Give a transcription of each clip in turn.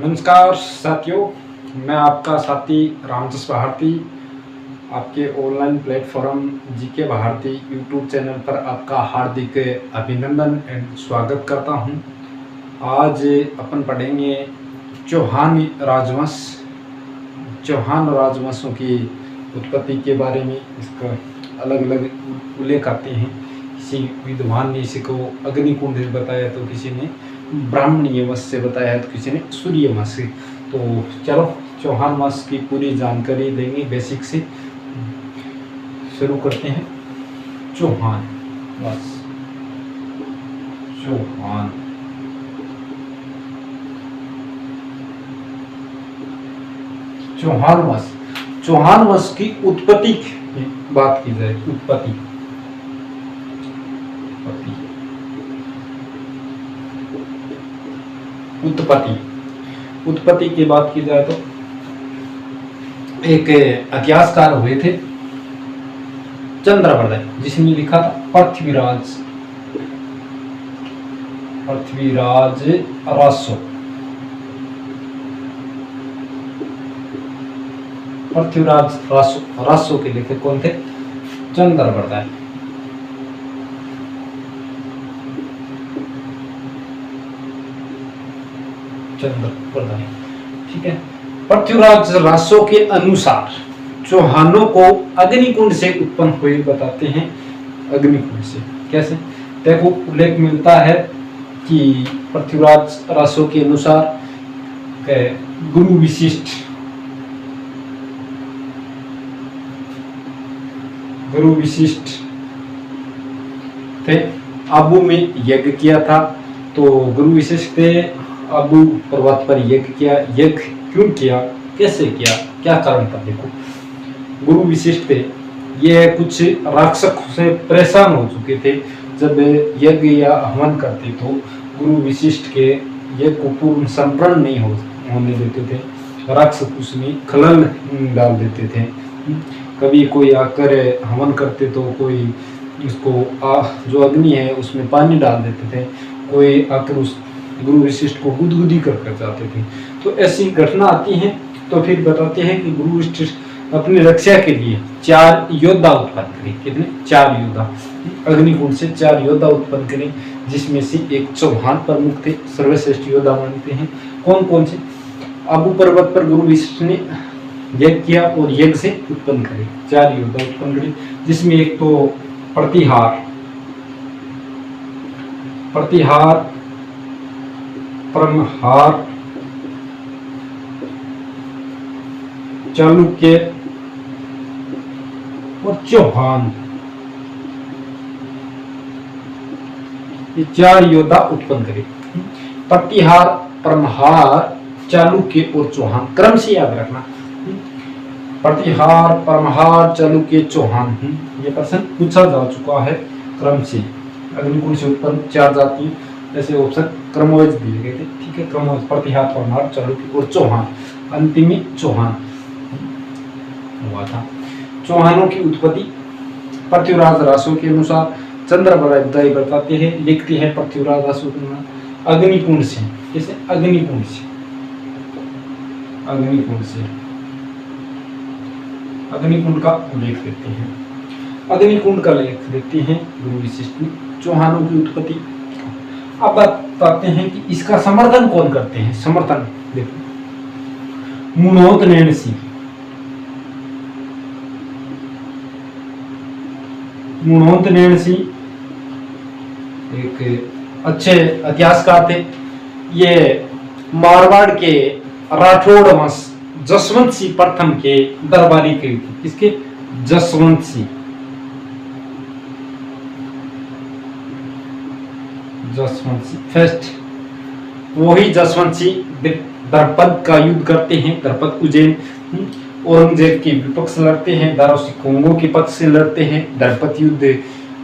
नमस्कार साथियों, मैं आपका साथी रामजस भारती आपके online platform GK Bharti YouTube channel पर आपका हार्दिक अभिनंदन एंड स्वागत करता हूं। आज अपन पढ़ेंगे चौहान राजवंशों की उत्पत्ति के बारे में। इसका अलग अलग उल्लेख आते हैं। किसी विद्वान ने इसी को अग्निकुंड बताया, तो किसी ने ब्राह्मणीय वंश से बताया है, तो किसी ने सूर्य वंश से। तो चलो चौहान वंश की पूरी जानकारी देंगे, बेसिक से शुरू करते हैं। चौहान वंश, चौहान वंश की उत्पत्ति की बात की जाए, उत्पत्ति की बात की जाए तो एक इतिहासकार हुए थे चंद्रप्रदय, जिसने लिखा था पृथ्वीराज रासो के लेखक कौन थे? चंद्रप्रदय। ठीक है। पृथ्वीराज रासो के अनुसार चौहानों को अग्निकुंड से उत्पन्न हुए बताते हैं। अग्निकुंड से कैसे? देखो उल्लेख मिलता है कि पृथ्वीराज रासो के अनुसार गुरु विशिष्ट थे। आबू में यज्ञ किया था, तो गुरु विशिष्ट थे। आबू पर्वत पर यज्ञ किया। यज्ञ क्यों किया, कैसे किया, क्या कारण था? देखो गुरु विशिष्ट थे, ये कुछ राक्षसों से परेशान हो चुके थे। जब यज्ञ या हवन करते तो गुरु विशिष्ट के यज्ञ को पूर्ण संपन्न नहीं होने देते थे। राक्षस उसमें खलल डाल देते थे। कभी कोई आकर हवन करते तो कोई उसको जो अग्नि है उसमें पानी डाल देते थे। कोई आकर उस गुरु विशिष्ट को गुदगुदी कर जाते थे। तो ऐसी घटना आती है। तो फिर बताते हैं कि गुरु विशिष्ट अपनी रक्षा के लिए 4 योद्धा उत्पन्न करें। कितने? 4 योद्धा। अग्निकुंड से 4 योद्धा उत्पन्न करें, जिसमें से एक चौहान प्रमुख थे, सर्वश्रेष्ठ योद्धा मानते हैं। कौन कौन से? आबू पर्वत पर गुरु विशिष्ट ने यज्ञ किया और यज्ञ से उत्पन्न करे 4 योद्धा उत्पन्न करे, जिसमें एक तो प्रतिहार, परमहार, चालुक्य और चौहान, ये 4 योद्धा उत्पन्न करे। प्रतिहार, परमहार, चालुक्य और चौहान, क्रम से याद रखना। प्रतिहार, परमहार, चालुक्य, चौहान, ये प्रश्न पूछा जा चुका है क्रम से। अग्निकुंड से उत्पन्न 4 जाति, ऐसे ऑप्शन क्रमवाइज दिए गए थे। ठीक है, क्रमवाइज प्रतिहार, परमहार, चालुक्य और चौहान। अंतिम में चौहान हुआ था। चौहानों की उत्पत्ति पृथ्वीराज रासो के अनुसार चंद्रप्रदय बताते हैं, लिखते हैं पृथ्वीराज रासो के अनुसार अग्निकुंड से। जैसे अग्निकुंड का उल्लेख देते हैं। अग्निकुंड का लेख देते हैं गुरु विशिष्ट में। चौहानों की उत्पत्ति अब बताते हैं कि इसका समर्थन कौन करते हैं। समर्थन देखो, मुनोत नैन सिंह एक अच्छे इतिहासकार थे। ये मारवाड़ के राठौड़ वंश जसवंत सिंह प्रथम के दरबारी के। किसके? जसवंत सिंह फर्स्ट। वही जसवंत सिंह दरपद का युद्ध करते हैं। दरपद उज्जैन, औरंगजेब के विपक्ष लड़ते हैं, दारा सिकोंगों के पक्ष से लड़ते हैं। दरपद युद्ध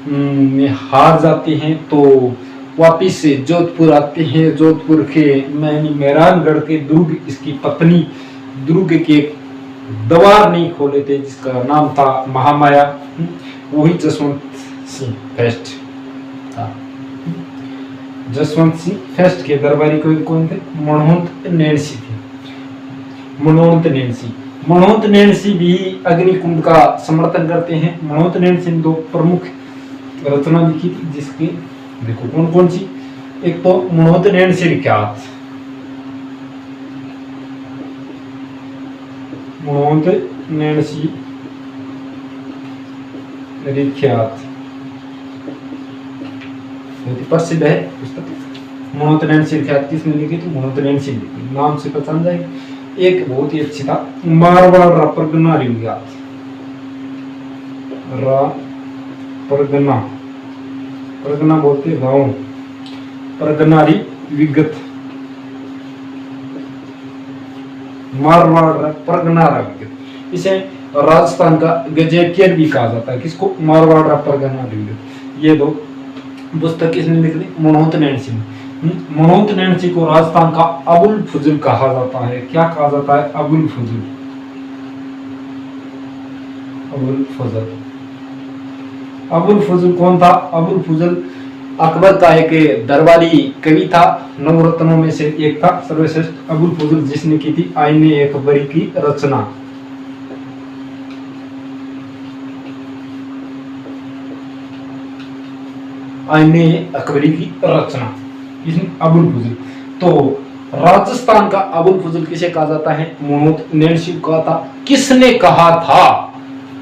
में हार जाते हैं, तो वापिस से जोधपुर आते हैं। जोधपुर के मेहरानगढ़ के दुर्ग, इसकी पत्नी दुर्ग के द्वार नहीं खोले थे, जिसका नाम था महामाया। वही जसवंत सिंह फर्स्ट था। जसवंत सिंह फर्स्ट के दरबारी कवि कौन थे? मनोहत नैन सिंह थे। मनोंत नेन्सी। मनोंत नेन्सी भी अग्निकुंड का समर्थन करते हैं। मनोंत नेन्सी ने दो प्रमुख रचना लिखी थी, जिसकी देखो कौन कौन सी। एक तो मनोंत नेन्सी रिख्यात, मनोंत नेन्सी रिख्यात बहुत ही प्रसिद्ध है पुस्तक। मनोंत नेन्सी रिख्यात किसने लिखी थी? मनोंत नेन्सी ने लिखी, नाम से पहचान जाएगी। एक बहुत ही अच्छी था, मारवाड़ परगना रिख्यात, परगना, परगना बोलते गाँव, परगनारी विगत, मारवाड़ परगना विगत। इसे राजस्थान का गजेटियर भी कहा जाता है। किसको? मारवाड़ परगना विगत। ये दो पुस्तक किसने लिख दी? मनोंत नेन्सी ने। मनोंत नेन्सी को राजस्थान का अबुल फजल कहा जाता है। क्या कहा जाता है? अबुल फजल, अबुल फजल। अबुल फजल कौन था? अबुल फजल अकबर का एक दरबारी कवि था, नवरत्नों में से एक था, सर्वश्रेष्ठ अबुल फजल, जिसने की थी आईने अकबरी की रचना। आईने अकबरी की रचना इसने अबुल फजल। तो राजस्थान का अबुल फजल किसे कहा जाता है? मनोंत नेन्सी को कहा था। किसने कहा था?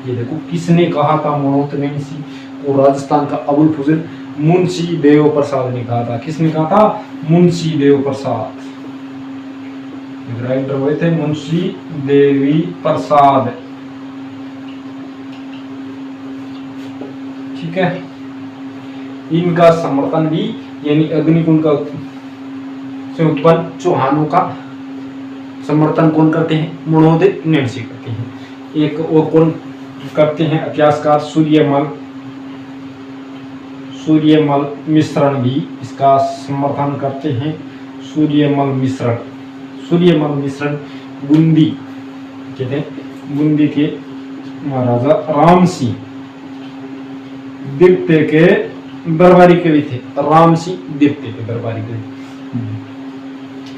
ये देखो, किसने कहा था मनोंत नेन्सी को राजस्थान का अबुल फजल? मुंशी देव प्रसाद ने कहा था। किसने कहा था? मुंशी देव प्रसाद, राइटर हुए थे मुंशी देवी प्रसाद। ठीक है, इनका समर्थन भी, यानी अग्निकुंड का से उत्पन्न चौहानों का समर्थन कौन करते हैं? मनोंत नेन्सी करते हैं। एक और कौन करते हैं? इतिहासकार सूर्यमल, सूर्यमल मिश्रण भी इसका समर्थन करते हैं। सूर्यमल मिश्रण, सूर्यमल मिश्रण बूंदी कहते हैं, बूंदी के महाराजा राम सिंह द्वितीय के दरबारी कवि थे। राम सिंह द्वितीय के दरबारी कवि।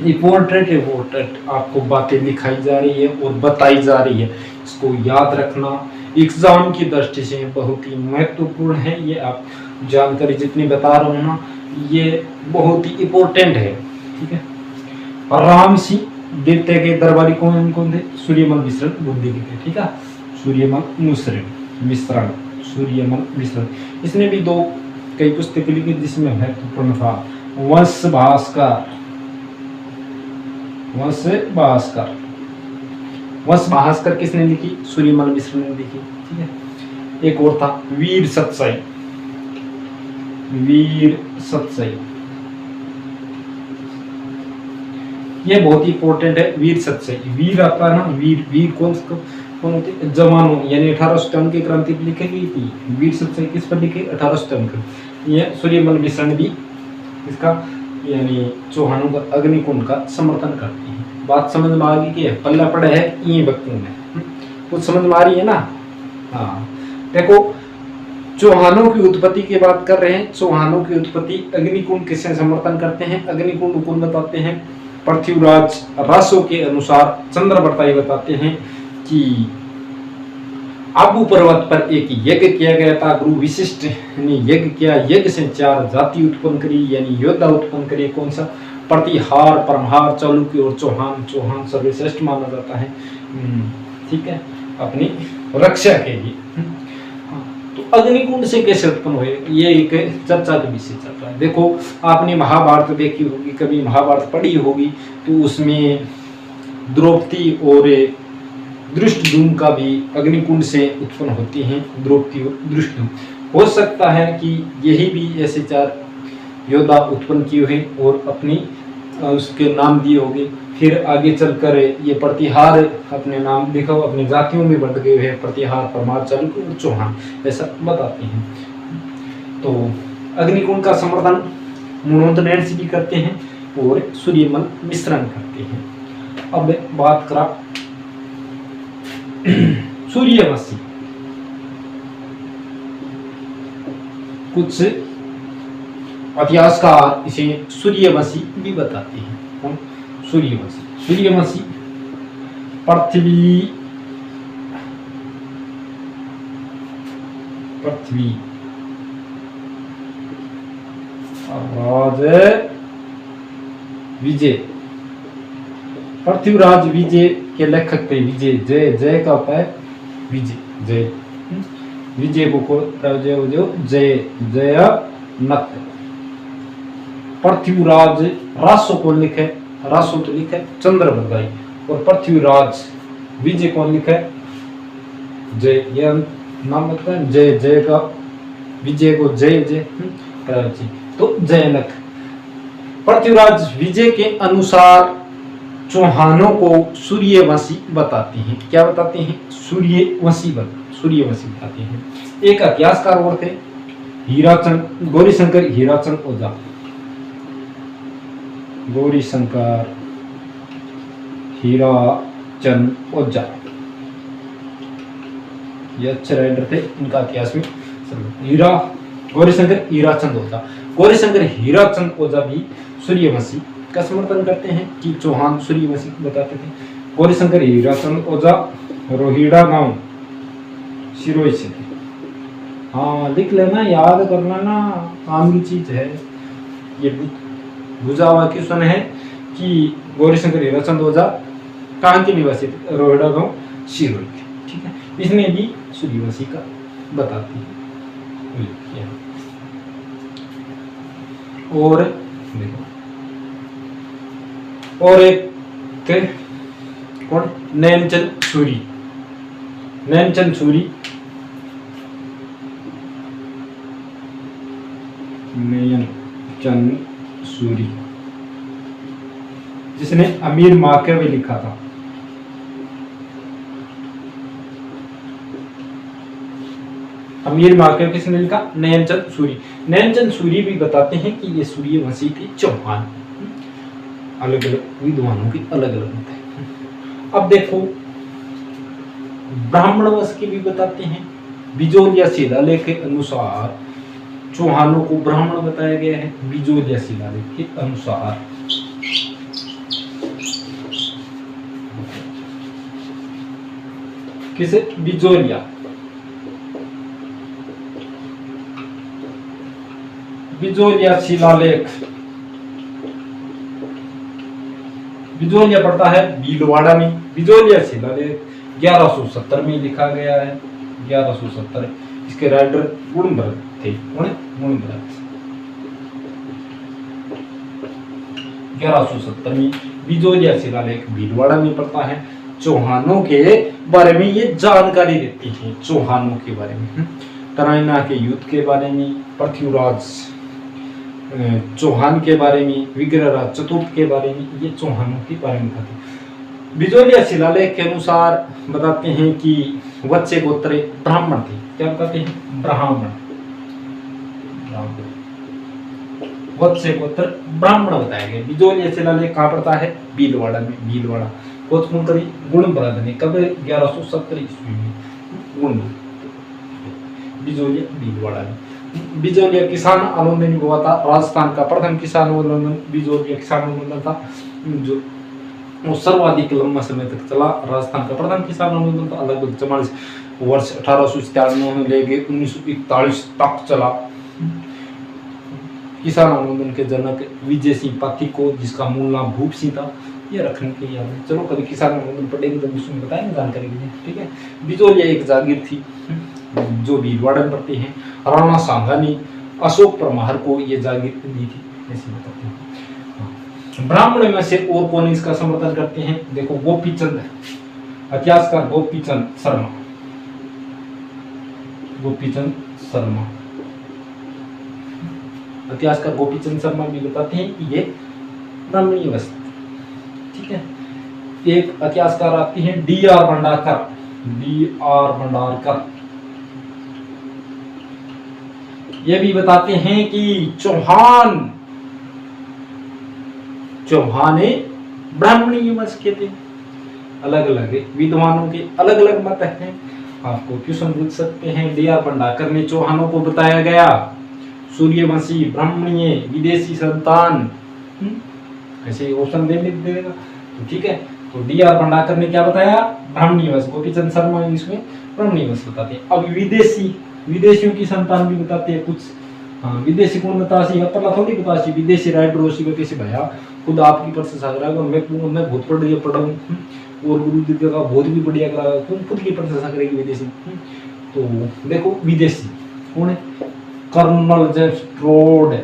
इम्पोर्टेंट है, इम्पोर्टेंट आपको बातें लिखाई जा रही है और बताई जा रही है, इसको याद रखना एग्जाम की दृष्टि से बहुत ही महत्वपूर्ण है। ये आप जानकारी जितनी बता रहा हूँ ना, ये बहुत ही इम्पोर्टेंट है। ठीक है, राम सिंह द्वितीय के दरबारी कौन कौन थे? सूर्यमल मिश्रण बूंदी के थे। ठीक है, सूर्यमल मिश्रण, सूर्यमल मिश्रण। इसने भी दो कई पुस्तकें लिखी, जिसमें महत्वपूर्ण था वंश भास्कर, वंश भास्कर। वंश भास्कर किसने लिखी? सूर्यमल मिश्र ने लिखी। ठीक है, एक और था वीर सतसाई, वीर सतसाई, ये बहुत ही इंपॉर्टेंट है। वीर सतसाई, वीर आता है ना, वीर, वीर कौन कौन होते? जवानों, यानी 1857 की क्रांति पर लिखी गई थी। वीर सतसाई किस पर लिखी? 1857। ये सूर्यमल मिश्र भी इसका, यानी चौहानों का अग्निकुंड का समर्थन करती है। बात समझ में आ गई कि पल्ला पड़ा है ये वक्तों में, कुछ समझ में आ रही है ना? हाँ, देखो, चौहानों की उत्पत्ति की बात कर रहे हैं। चौहानों की उत्पत्ति अग्निकुंड किससे समर्थन करते हैं? अग्निकुंड कौन बताते हैं? पृथ्वीराज रासो के अनुसार चंद्रवर्ताई बताते हैं कि आबू पर्वत पर एक यज्ञ किया गया था। गुरु विशिष्ट ने यज्ञ किया, यज्ञ से 4 जाति उत्पन्न करी, यानी योद्धा उत्पन्न करी। कौन सा? प्रतिहार, परमहार, चालुक्य और चौहान। चौहान सर्वश्रेष्ठ माना जाता है, ठीक है, अपनी रक्षा के लिए। तो अग्निकुंड से कैसे उत्पन्न हुए, ये एक चर्चा का विषय चल रहा है। देखो, आपने महाभारत देखी होगी, कभी महाभारत पढ़ी होगी, तो उसमें द्रौपदी और धृष्टद्युम्न का भी अग्निकुंड से उत्पन्न होती हैं। द्रौपदी और धृष्टद्युम्न, हो सकता है कि यही भी ऐसे 4 योद्धा उत्पन्न किए हुए और अपनी उसके नाम दिए होंगे। फिर आगे चलकर ये प्रतिहार अपने नाम देखो, अपनी जातियों में बंट गए हैं। प्रतिहार, परमार, चालुक्य और चौहान, ऐसा बताते हैं। तो अग्निकुंड का समर्थन मनोंत नेन्सी भी करते हैं और सूर्यमल मिश्रण करते हैं। अब बात करा सूर्यवंशी, कुछ इतिहासकार इसे सूर्यवंशी भी बताते हैं। सूर्यवंशी, सूर्यवंशी पृथ्वी पृथ्वी राज विजय, पृथ्वीराज विजय के लेखक थे विजय, जय जय का होता है विजय, जय विजय को जय जय नक। पृथ्वीराज रासो कौन लिखे, रासो तो लिखे चंद्र बरदाई, और पृथ्वीराज विजय कौन लिखे जय, यह नाम लगता है जय जय का, विजय को जय जय तो जयनक। पृथ्वीराज विजय के अनुसार चौहानों को सूर्यवंशी बताते हैं। क्या बताते हैं? सूर्यवंशी बताते हैं। एक इतिहासकार और थे हीराचंद, गौरीशंकर हीराचंद ओझा, गौरीशंकर हीराचंद ओझा, ये अच्छे राइटर थे, इनका इतिहास में गौरीशंकर हीराचंद ओझा। गौरीशंकर हीराचंद ओझा भी सूर्यवंशी का समर्थन करते हैं कि चौहान सूर्यवंशी बताते थे। गौरीशंकर हीराचंद ओझा रोहिड़ा गांव सिरोही से थे। हाँ लिख लेना, याद कर लेना, काम की चीज है ये। बुझा हुआ क्वेश्चन है कि गौरीशंकर हीराचंद ओझा कहाँ के निवासी थे? रोहिड़ा गांव सिरोही के। ठीक है, इसमें भी सूर्यवंशी का बताती है। और देखो और एक थे कौन? नैनचंद सूरी, नैनचंद सूरी, नैनचंद सूरी जिसने अमीर माकवे लिखा था। अमीर माकवे किसने लिखा? नैनचंद सूरी। नैनचंद सूरी भी बताते हैं कि ये सूर्यवंशी थे चौहान। अलग अलग विद्वानों की अलग अलग मत है। अब देखो ब्राह्मण वंश की भी बताते हैं। बिजोलिया शिलालेख के अनुसार चौहानों को ब्राह्मण बताया गया है। बिजोलिया शिलालेख के अनुसार किसे? बिजोलिया, बिजोलिया शिलालेख। बिजोलिया पड़ता है भीलवाड़ा में। बिजोलिया शिलालेख 1170 में लिखा गया है। 1170। इसके राइटर गुणभरत थे। गुणभरत 1170 में बिजोलिया शिलालेख भीलवाड़ा में पड़ता है। चौहानों के बारे में ये जानकारी देती है। चौहानों के बारे में, तराइना के युद्ध के बारे में, पृथ्वीराज चौहान के बारे में, विग्रहराज चतुर्थ के बारे में, ये चौहानों के बारे में बताते हैं। बिजोलिया शिलालेख के अनुसार बताते हैं कि वत्स्य गोत्र ब्राह्मण थे। क्या बताते हैं? ब्राह्मण, वत्स्य गोत्र ब्राह्मण बताया गया। बिजोलिया शिलालेख कहाँ पड़ता है? भीलवाड़ा में। भीलवाड़ा कोतकुन कभी गुणभरत ने कब? 1170 ईस्वी में गुण बिजोलिया भीलवाड़ा में। बिजोलिया किसान आंदोलन हुआ था। राजस्थान का प्रथम किसान आंदोलन बिजोलिया किसान आंदोलन था, जो वो सर्वाधिक लंबा समय तक चला। राजस्थान का प्रथम किसान आंदोलन था। लगभग 44 वर्ष 1897 में लेके 1941 तक चला। किसान आंदोलन के जनक विजय सिंह पाठी को, जिसका मूल नाम भूप सिंह था, ये रखने के लिए चलो कभी किसान आंदोलन पढ़ेंगे तो उसमें बताएंगे जानकारी के लिए। ठीक है, बिजोलिया एक जागीर थी जो भीलवाड़ा में पड़ती है। राणा सांगा ने अशोक परमार को ये जागीर दी थी, ऐसे बताते हैं। ब्राह्मण में से और कौन इसका समर्थन करते हैं? देखो गोपीचंद, इतिहासकार गोपीचंद शर्मा, गोपीचंद शर्मा, इतिहासकार गोपीचंद शर्मा भी बताते हैं कि ये ब्राह्मणीय वंश। ठीक है, एक इतिहासकार आती है D.R. भंडारकर। D.R. भंडारकर ये भी बताते हैं कि चौहान ब्राह्मणीय वंश के थे। अलग अलग विद्वानों के अलग अलग मत हैं। आपको क्वेश्चन पूछ सकते हैं। D.R. भंडारकर ने चौहानों को बताया गया सूर्यवंशी, ब्राह्मणीय, विदेशी संतान, ऐसे ऑप्शन दे देगा। तो ठीक है, तो D.R. भंडारकर ने क्या बताया, ब्राह्मणी वंश। गोपीचंद शर्मा इसमें ब्राह्मणी वंश बताते हैं। अब विदेशियों की संतान भी बताते हैं कुछ। हाँ, विदेशी कौन बतासी, अपना थोड़ी बतासी, विदेशी राइटर रोशी का कैसे भैया खुद आपकी प्रशंसा करेगा, मैं बहुत पढ़ा हूँ और गुरु जी का बहुत भी बढ़िया करा, तुम खुद की प्रशंसा करेगी विदेशी। तो देखो विदेशी कौन है, colonel James Tod,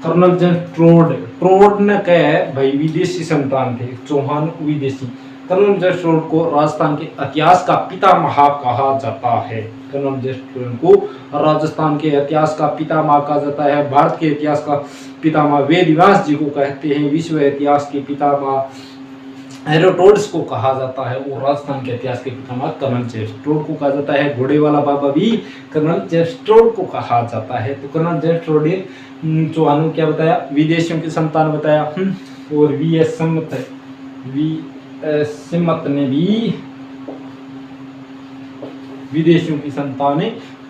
colonel James Tod ने कहा भाई विदेशी संतान थे, चौहान विदेशी। कर्नल जेम्स टोड को राजस्थान के इतिहास का पितामह कहा जाता है। कर्नल जेम्स टोड को राजस्थान के इतिहास का पितामह कहा जाता है। भारत के इतिहास का पितामह वेदव्यास जी को कहते हैं। विश्व इतिहास के पितामह हेरोडोटस को कहा जाता है और राजस्थान के इतिहास के पितामह कर्नल जेम्स टोड को कहा जाता है। घोड़े वाला बाबा भी कर्नल जेम्स टोड को कहा जाता है। तो कर्नल जेम्स टोड चौहानों क्या बताया, विदेशियों की संतान बताया। और V.S. सिमत ने भी विदेशियों की संतान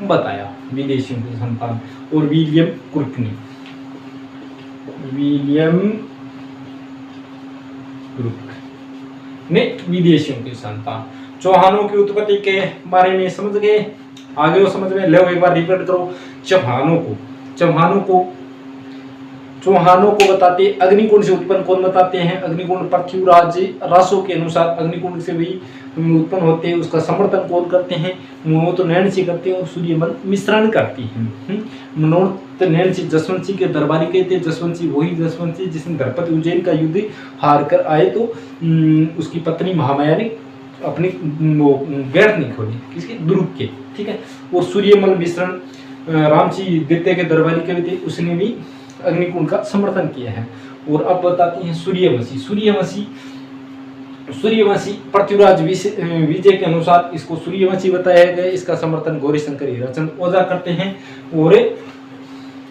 बताया, विदेशियों की संतान। और विलियम क्रुक ने विदेशियों की संतान। चौहानों की उत्पत्ति के बारे में समझ गए, आगे वो समझ में लो, एक बार रिपीट करो। चौहानों को बताते अग्निकुंड से उत्पन्न कौन बताते हैं, अग्निकुंड पृथ्वीराज रासो के अनुसार अग्निकुंड से भी उत्पन्न होते हैं। उसका समर्थन कौन करते हैं, मनोत नैनसी करते हैं और सूर्यमल मिश्रण करती हैं। मनोत नैनसी जसवंत के दरबारी कहते हैं। जसवंत वही जसवंत जिसने द्रौपदी उज्जैन का युद्ध हार कर आए तो उसकी पत्नी महामाया ने अपनी गर्दन नहीं खोली, किसके, द्रुव के, ठीक है। और सूर्यमल मिश्रण रामजी द्वितीय के दरबारी कवि थे, उसने भी अग्निकुंड का समर्थन किया है। और अब बताती हैं सूर्यवंशी पृथ्वीराज विजय के अनुसार इसको सूर्यवंशी बताया गया। इसका समर्थन गौरीशंकर हीराचंद ओझा करते हैं और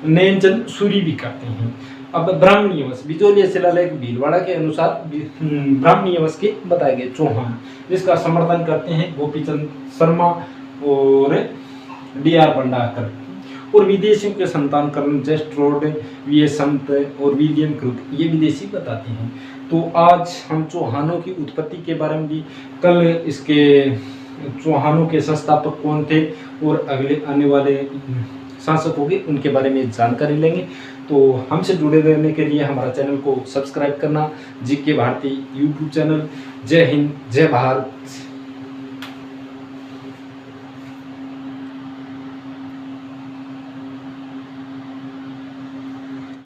नयनचंद सूरी भी करते हैं। अब ब्राह्मणीय वंश बिजोलिया शिलालेख भीलवाड़ा के अनुसार ब्राह्मणीय वंश के बताए गए चौहान, जिसका समर्थन करते हैं गोपीचंद शर्मा और D.R. भंडारकर। और विदेशियों के संतान कर्नल जेम्स टोड, V.S. समत और विलियम क्रुक, ये विदेशी बताते हैं। तो आज हम चौहानों की उत्पत्ति के बारे में भी, कल इसके चौहानों के संस्थापक कौन थे और अगले आने वाले शासक होंगे उनके बारे में जानकारी लेंगे। तो हमसे जुड़े रहने के लिए हमारा चैनल को सब्सक्राइब करना, GK भारती यूट्यूब चैनल। जय हिंद, जय भारत।